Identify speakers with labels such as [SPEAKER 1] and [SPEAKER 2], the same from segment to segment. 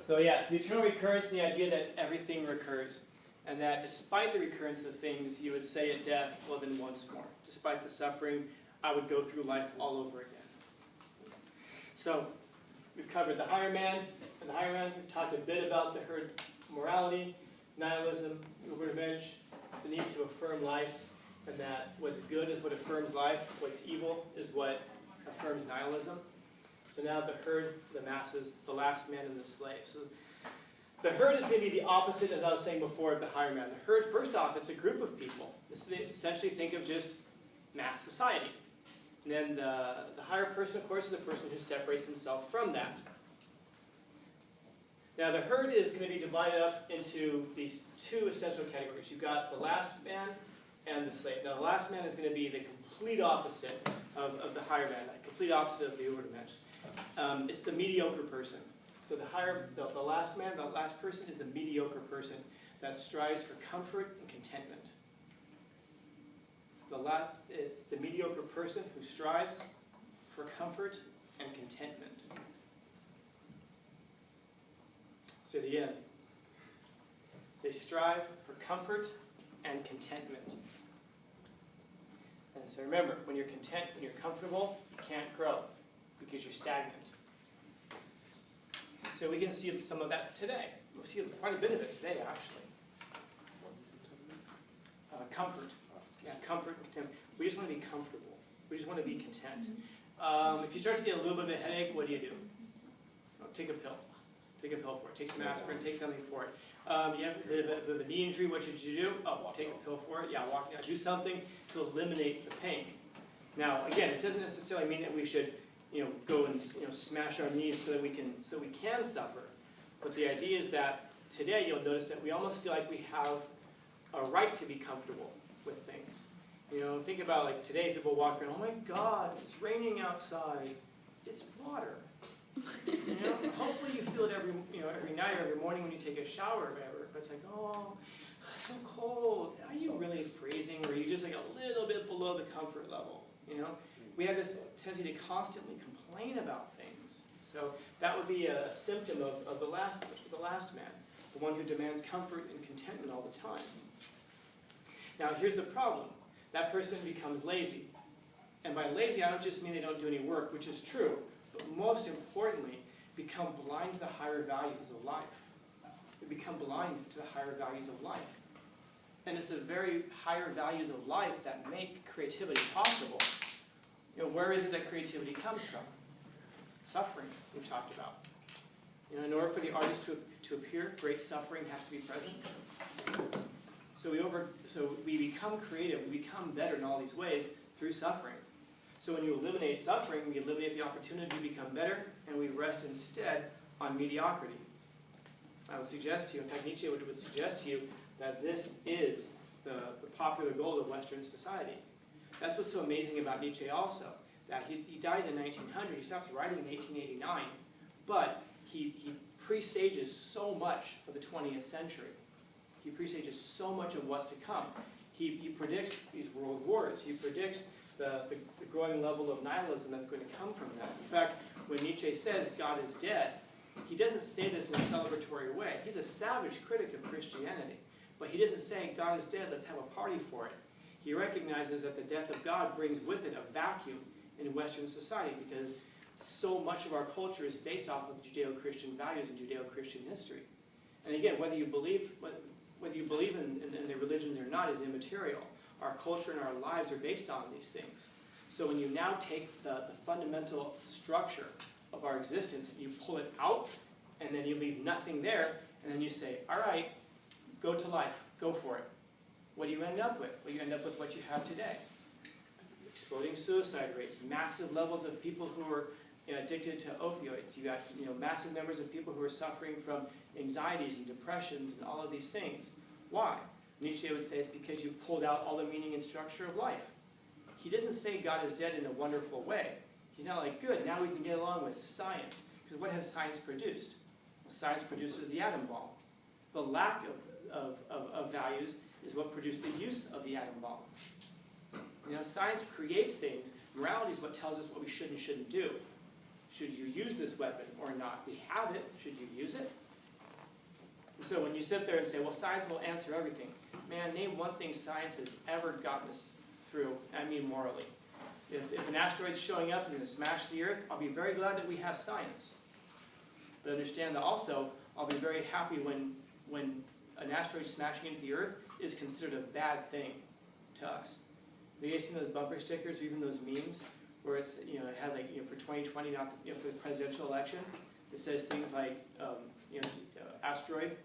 [SPEAKER 1] So yes, the eternal recurrence and the idea that everything recurs, and that despite the recurrence of things, you would say at death, well then once more. Despite the suffering, I would go through life all over again. So, we've covered the higher man, and the higher man, we've talked a bit about the herd morality, nihilism, Übermensch, the need to affirm life, and that what's good is what affirms life, what's evil is what affirms nihilism. So now the herd, the masses, the last man and the slave. So the herd is going to be the opposite, as I was saying before, of the higher man. The herd, first off, it's a group of people. Essentially think of just mass society. And then the higher person, of course, is the person who separates himself from that. Now the herd is going to be divided up into these two essential categories. You've got the last man and the slave. Now the last man is going to be the complete opposite of the higher man, the complete opposite of the Übermensch. It's the mediocre person. So the last man, the last person is the mediocre person that strives for comfort and contentment. It's the mediocre person who strives for comfort and contentment. Say it again. They strive for comfort and contentment. And so remember, when you're content, when you're comfortable, you can't grow because you're stagnant. So we can see some of that today. We see quite a bit of it today, actually. Comfort. Yeah, comfort and contentment. We just want to be comfortable. We just want to be content. If you start to get a little bit of a headache, what do? Take a pill. Take a pill for it. Take some aspirin. Take something for it. You have a bit of a knee injury. What should you do? Oh, take a pill for it. Yeah, walk. Yeah, do something to eliminate the pain. Now, again, it doesn't necessarily mean that we should, go and smash our knees so that we can suffer. But the idea is that today you'll notice that we almost feel like we have a right to be comfortable with things. Think about like today, people walk around, oh my God, it's raining outside. It's water. Hopefully you feel it every night or every morning when you take a shower or whatever. But it's like, oh, it's so cold. Are you really freezing, or are you just like a little bit below the comfort level? We have this tendency to constantly complain about things. So that would be a symptom of the last man, the one who demands comfort and contentment all the time. Now here's the problem. That person becomes lazy. And by lazy, I don't just mean they don't do any work, which is true, but most importantly, become blind to the higher values of life. They become blind to the higher values of life. And it's the very higher values of life that make creativity possible. Where is it that creativity comes from? Suffering, we've talked about. In order for the artist to appear, great suffering has to be present. So we become creative, we become better in all these ways through suffering. So when you eliminate suffering, we eliminate the opportunity to become better, and we rest instead on mediocrity. I would suggest to you, in fact Nietzsche would suggest to you, that this is the popular goal of Western society. That's what's so amazing about Nietzsche also, that he dies in 1900, he stops writing in 1889, but he presages so much of the 20th century. He presages so much of what's to come. He predicts these world wars. He predicts the growing level of nihilism that's going to come from that. In fact, when Nietzsche says God is dead, he doesn't say this in a celebratory way. He's a savage critic of Christianity. But he doesn't say, God is dead, let's have a party for it. He recognizes that the death of God brings with it a vacuum in Western society because so much of our culture is based off of Judeo-Christian values and Judeo-Christian history. And again, whether you believe in the religions or not is immaterial. Our culture and our lives are based on these things. So when you now take the fundamental structure of our existence, you pull it out, and then you leave nothing there, and then you say, all right, go to life, go for it. What do you end up with? Well, you end up with what you have today. Exploding suicide rates, massive levels of people who are addicted to opioids. You got massive numbers of people who are suffering from anxieties and depressions and all of these things. Why? Nietzsche would say it's because you pulled out all the meaning and structure of life. He doesn't say God is dead in a wonderful way. He's not like, good, now we can get along with science. Because what has science produced? Well, science produces the atom bomb. The lack of values is what produced the use of the atom bomb. Science creates things. Morality is what tells us what we should and shouldn't do. Should you use this weapon or not? We have it. Should you use it? And so when you sit there and say, well, science will answer everything, man, name one thing science has ever gotten us through, I mean morally. If an asteroid's showing up and going to smash the Earth, I'll be very glad that we have science. But understand that also, I'll be very happy when an asteroid smashing into the Earth is considered a bad thing to us. Have you guys seen those bumper stickers or even those memes where it's, it has like, for 2020, not for the presidential election, it says things like, asteroid.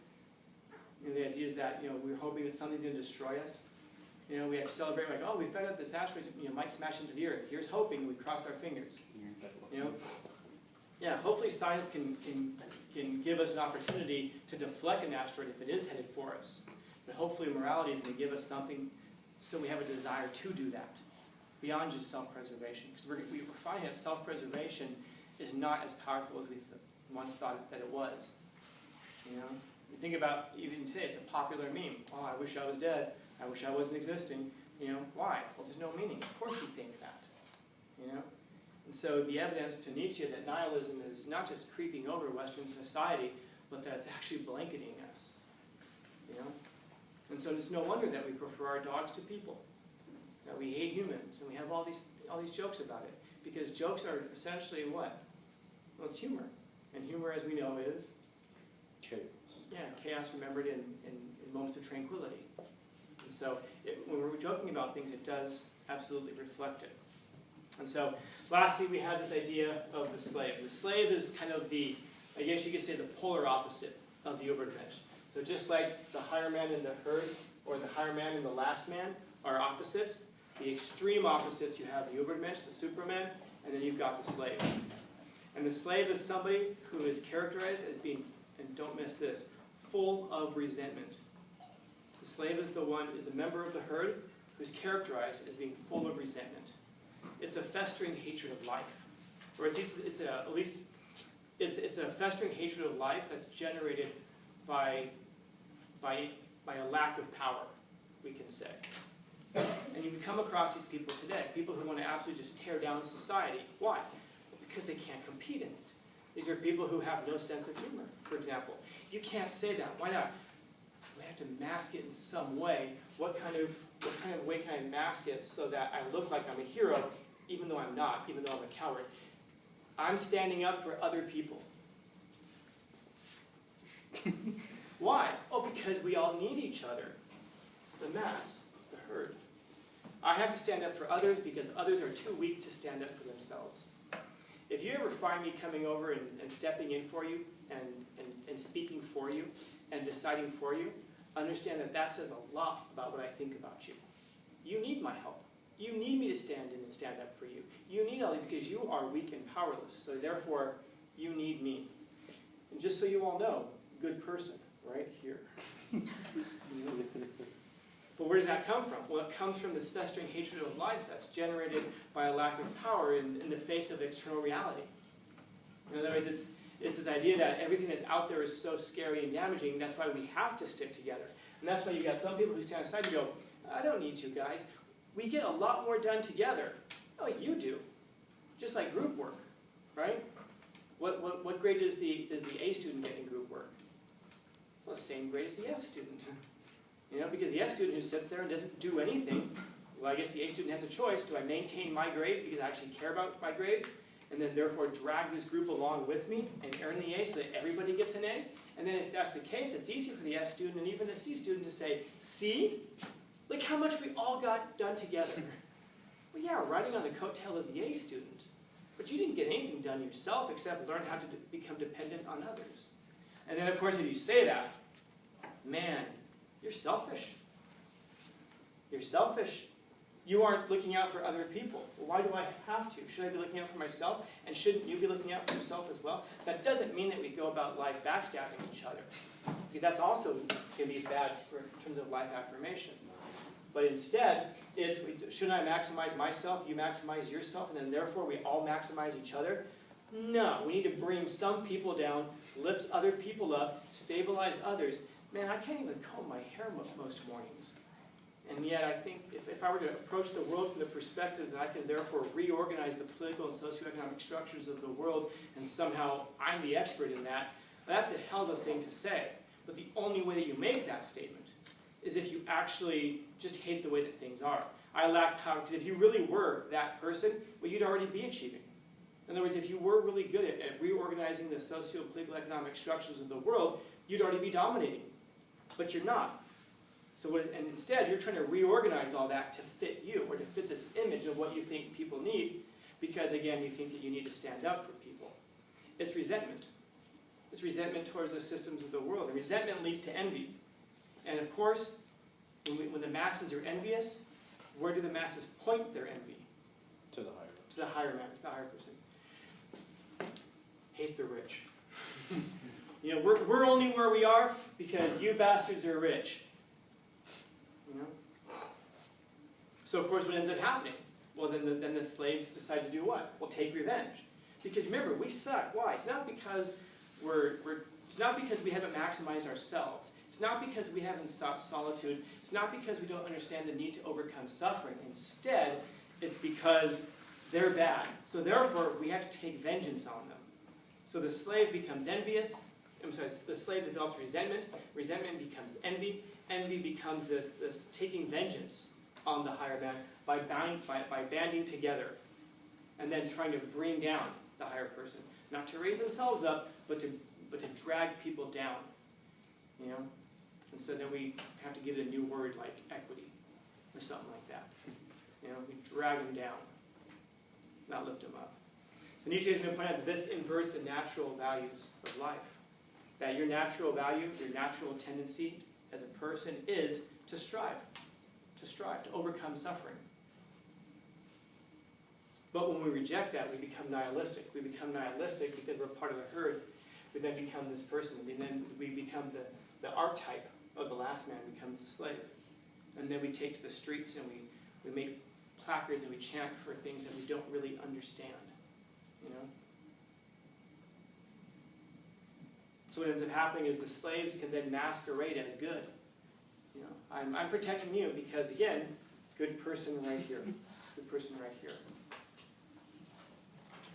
[SPEAKER 1] The idea is that, we're hoping that something's going to destroy us. We have to celebrate like, oh, we found out this asteroid might smash into the Earth. Here's hoping. We cross our fingers. Yeah, hopefully science can give us an opportunity to deflect an asteroid if it is headed for us. But hopefully morality is going to give us something so we have a desire to do that, beyond just self-preservation. Because we're finding that self-preservation is not as powerful as we once thought that it was. You think about, even today, it's a popular meme. Oh, I wish I was dead. I wish I wasn't existing. Why? Well, there's no meaning. Of course you think that. And so the evidence to Nietzsche that nihilism is not just creeping over Western society, but that it's actually blanketing us. And so it's no wonder that we prefer our dogs to people, that we hate humans, and we have all these jokes about it. Because jokes are essentially what? Well, it's humor. And humor, as we know, is?
[SPEAKER 2] Chaos.
[SPEAKER 1] Yeah, chaos remembered in moments of tranquility. And so when we're joking about things, it does absolutely reflect it. And so lastly, we have this idea of the slave. The slave is kind of I guess you could say, the polar opposite of the Übermensch. So just like the higher man and the herd, or the higher man and the last man are opposites, the extreme opposites, you have the Übermensch, the Superman, and then you've got the slave. And the slave is somebody who is characterized as being, and don't miss this, full of resentment. The slave is the member of the herd who's characterized as being full of resentment. It's a festering hatred of life, or it's a festering hatred of life that's generated by a lack of power, we can say. And you come across these people today, people who want to absolutely just tear down society. Why? Because they can't compete in it. These are people who have no sense of humor, for example. You can't say that. Why not? We have to mask it in some way. What kind of way can I mask it so that I look like I'm a hero, even though I'm not, even though I'm a coward? I'm standing up for other people. Why? Oh, because we all need each other. The mass, the herd. I have to stand up for others because others are too weak to stand up for themselves. If you ever find me coming over and stepping in for you and speaking for you and deciding for you, understand that that says a lot about what I think about you. You need my help. You need me to stand in and stand up for you. You need all because you are weak and powerless. So therefore, you need me. And just so you all know, good person, right here. But where does that come from? Well, it comes from this festering hatred of life that's generated by a lack of power in the face of external reality. In other words, it's this idea that everything that's out there is so scary and damaging, that's why we have to stick together. And that's why you got some people who stand aside and go, I don't need you guys. We get a lot more done together. Oh, you do. Just like group work, right? What grade does the A student get in group work? Well, the same grade as the F student. Because the F student who sits there and doesn't do anything, well, I guess the A student has a choice. Do I maintain my grade because I actually care about my grade, and then therefore drag this group along with me and earn the A so that everybody gets an A? And then if that's the case, it's easy for the F student and even the C student to say, see? Look how much we all got done together. Well, yeah, riding on the coattail of the A student. But you didn't get anything done yourself except learn how to become dependent on others. And then, of course, if you say that, man, you're selfish. You're selfish. You aren't looking out for other people. Well, why do I have to? Should I be looking out for myself? And shouldn't you be looking out for yourself as well? That doesn't mean that we go about life backstabbing each other. Because that's also can be bad in terms of life affirmation. But instead, shouldn't I maximize myself, you maximize yourself, and then therefore we all maximize each other? No, we need to bring some people down, lift other people up, stabilize others. Man, I can't even comb my hair most mornings. And yet I think if I were to approach the world from the perspective that I can therefore reorganize the political and socioeconomic structures of the world, and somehow I'm the expert in that, that's a hell of a thing to say. But the only way that you make that statement is if you actually just hate the way that things are. I lack power, because if you really were that person, well, you'd already be achieving. In other words, if you were really good at reorganizing the socio-political economic structures of the world, you'd already be dominating. But you're not. And instead, you're trying to reorganize all that to fit you, or to fit this image of what you think people need, because, again, you think that you need to stand up for people. It's resentment. It's resentment towards the systems of the world. And resentment leads to envy. And, of course, when the masses are envious, where do the masses point their envy?
[SPEAKER 2] To the higher.
[SPEAKER 1] To the higher man, to the higher person. Hate the rich. You know, we're only where we are because you bastards are rich. You know? So, of course, what ends up happening? Well, then the slaves decide to do what? Well, take revenge. Because remember, we suck. Why? It's not because it's not because we haven't maximized ourselves. It's not because we haven't sought solitude. It's not because we don't understand the need to overcome suffering. Instead, it's because they're bad. So therefore, we have to take vengeance on them. So the slave becomes envious. The slave develops resentment. Resentment becomes envy. Envy becomes this taking vengeance on the higher man by banding together and then trying to bring down the higher person. Not to raise themselves up, but to drag people down. You know? And so then we have to give it a new word like equity or something like that. You know, we drag them down, not lift them up. So Nietzsche is going to point out that this inverts the natural values of life. That your natural value, your natural tendency as a person is to strive, to overcome suffering. But when we reject that, we become nihilistic. We become nihilistic because we're part of the herd. We then become this person, and then we become the archetype of the last man becomes the slave. And then we take to the streets and we make placards and we chant for things that we don't really understand. You know? So what ends up happening is the slaves can then masquerade as good. You know, I'm protecting you because, again, good person right here. Good person right here.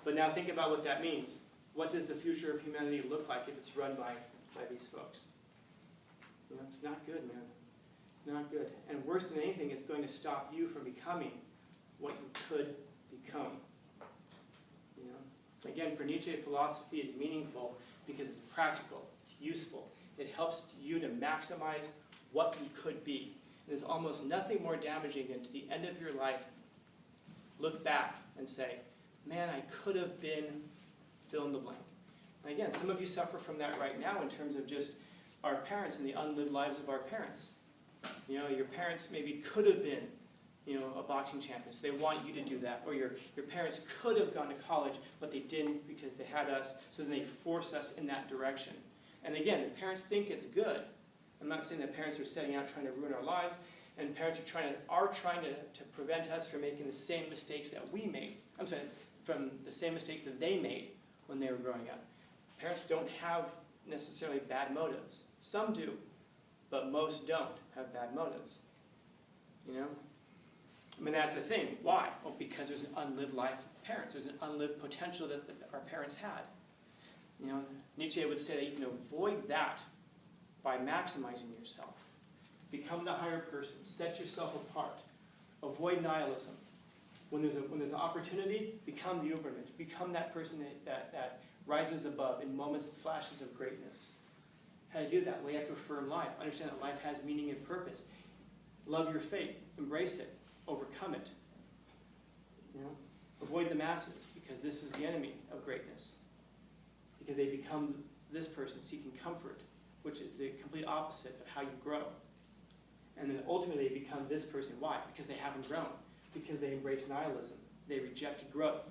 [SPEAKER 1] But now think about what that means. What does the future of humanity look like if it's run by these folks? You know, it's not good, man. It's not good. And worse than anything, it's going to stop you from becoming what you could become. You know? Again, for Nietzsche, philosophy is meaningful because it's practical, it's useful. It helps you to maximize what you could be. There's almost nothing more damaging than to the end of your life, look back and say, man, I could have been fill in the blank. And again, some of you suffer from that right now in terms of just our parents and the unlived lives of our parents. You know, your parents maybe could have been, you know, a boxing champion, so they want you to do that. Or your parents could have gone to college, but they didn't because they had us, so then they force us in that direction. And again, the parents think it's good. I'm not saying that parents are setting out trying to ruin our lives, and parents are trying to prevent us from making the same mistakes that we made. I'm sorry, from the same mistakes that they made when they were growing up. Parents don't have necessarily bad motives. Some do, but most don't have bad motives. You know? I mean, that's the thing. Why? Well, because there's an unlived life of parents. There's an unlived potential that our parents had. You know, Nietzsche would say that you can avoid that by maximizing yourself. Become the higher person. Set yourself apart. Avoid nihilism. When there's an opportunity, become the Ubermensch. Become that person that rises above in moments, flashes of greatness. How to do that? Well, you have to affirm life. Understand that life has meaning and purpose. Love your fate. Embrace it. Overcome it. You know? Avoid the masses, because this is the enemy of greatness. Because they become this person seeking comfort, which is the complete opposite of how you grow. And then ultimately they become this person. Why? Because they haven't grown. Because they embrace nihilism. They reject growth.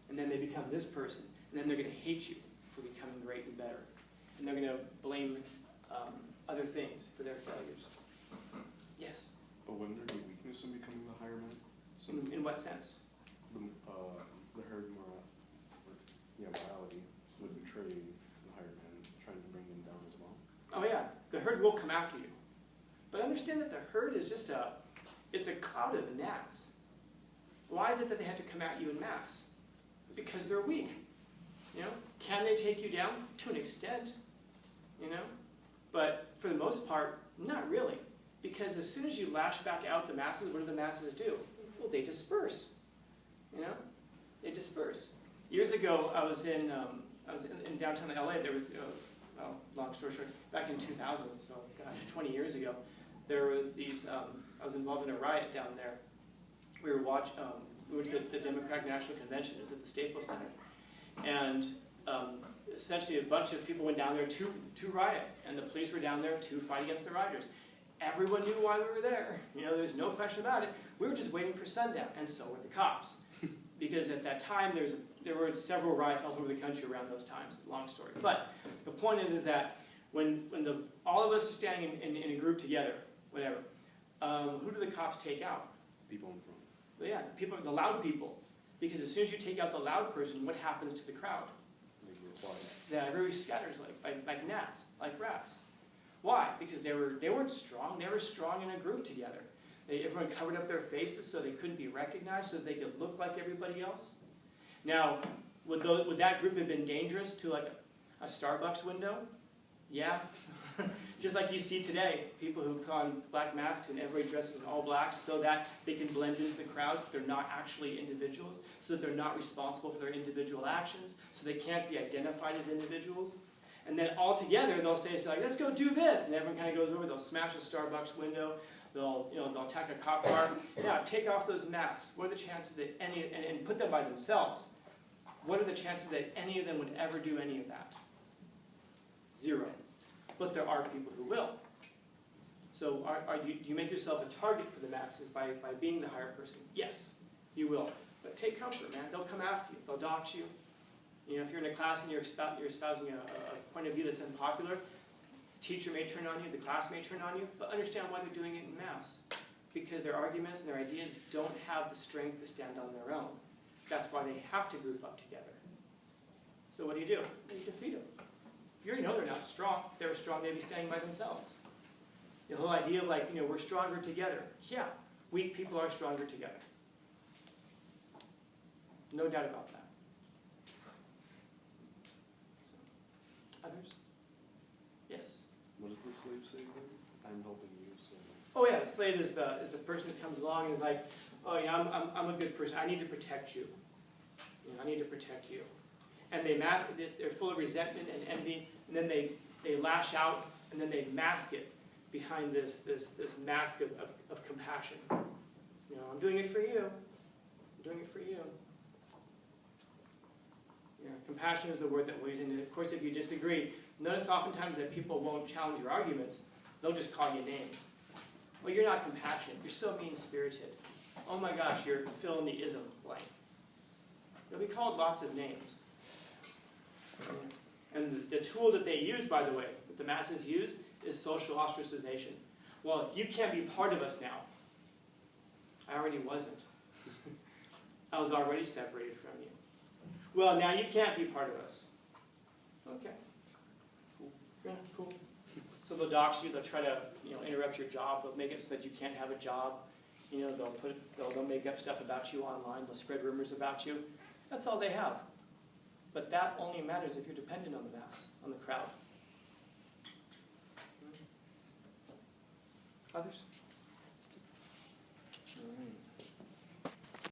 [SPEAKER 1] And then they become this person. And then they're going to hate you for becoming great and better. And they're going to blame other things for their failures. Yes?
[SPEAKER 2] But wouldn't there be weakness in becoming the higher man?
[SPEAKER 1] In what sense?
[SPEAKER 2] The herd morality would betray the higher man, trying to bring them down as well.
[SPEAKER 1] Oh yeah, the herd will come after you. But understand that the herd is just it's a cloud of gnats. Why is it that they have to come at you in mass? Because they're weak. You know, can they take you down? To an extent. You know, But for the most part, not really. Because as soon as you lash back out the masses, what do the masses do? Well, they disperse. You know? They disperse. Years ago, I was in downtown LA. There was, well, long story short, back in 2000, so gosh, 20 years ago, there were these. I was involved in a riot down there. We went to the Democratic National Convention. It was at the Staples Center, and essentially a bunch of people went down there to riot, and the police were down there to fight against the rioters. Everyone knew why we were there. You know, there's no question about it. We were just waiting for sundown, and so were the cops. Because at that time, there were several riots all over the country around those times. Long story. But the point is that when all of us are standing in a group together, whatever, who do the cops take out?
[SPEAKER 2] People in front.
[SPEAKER 1] Well, yeah, the loud people. Because as soon as you take out the loud person, what happens to the crowd?
[SPEAKER 2] They get quiet.
[SPEAKER 1] Yeah, everybody scatters like gnats, like rats. Why? Because they weren't strong. They were strong in a group together. Everyone covered up their faces so they couldn't be recognized, so they could look like everybody else. Now, would that group have been dangerous to like a Starbucks window? Yeah. Just like you see today, people who put on black masks and everybody dresses in all black so that they can blend into the crowds. They're not actually individuals, so that they're not responsible for their individual actions, so they can't be identified as individuals. And then all together, they'll say, like, let's go do this. And everyone kind of goes over, they'll smash a Starbucks window, they'll attack a cop car. Now, take off those masks. What are the chances that and put them by themselves. What are the chances that any of them would ever do any of that? 0. But there are people who will. So do you make yourself a target for the masses by being the higher person? Yes, you will. But take comfort, man. They'll come after you. They'll dox you. You know, if you're in a class and you're espousing a point of view that's unpopular, the teacher may turn on you, the class may turn on you, but understand why they're doing it in mass. Because their arguments and their ideas don't have the strength to stand on their own. That's why they have to group up together. So what do? You defeat them. You already know they're not strong. If they were strong, they'd be standing by themselves. The whole idea of like, we're stronger together. Yeah, weak people are stronger together. No doubt about that. Others? Yes?
[SPEAKER 2] What does the slave say then? I'm helping you, so...
[SPEAKER 1] Oh yeah, the slave is the person who comes along and is like, oh yeah, I'm a good person. I need to protect you. I need to protect you. And they're full of resentment and envy, and then they lash out, and then they mask it behind this mask of compassion. I'm doing it for you. I'm doing it for you. Compassion is the word that we're using. And of course, if you disagree, notice oftentimes that people won't challenge your arguments. They'll just call you names. Well, you're not compassionate. You're so mean-spirited. Oh my gosh, you're fill in the ism blank. You'll be called lots of names. And the tool that they use, by the way, that the masses use, is social ostracization. Well, you can't be part of us now. I already wasn't. I was already separated from you. Well, now you can't be part of us. Okay. Cool. Yeah, cool. So they'll dox you. They'll try to, interrupt your job. They'll make it so that you can't have a job. They'll make up stuff about you online. They'll spread rumors about you. That's all they have. But that only matters if you're dependent on the mass, on the crowd. Others?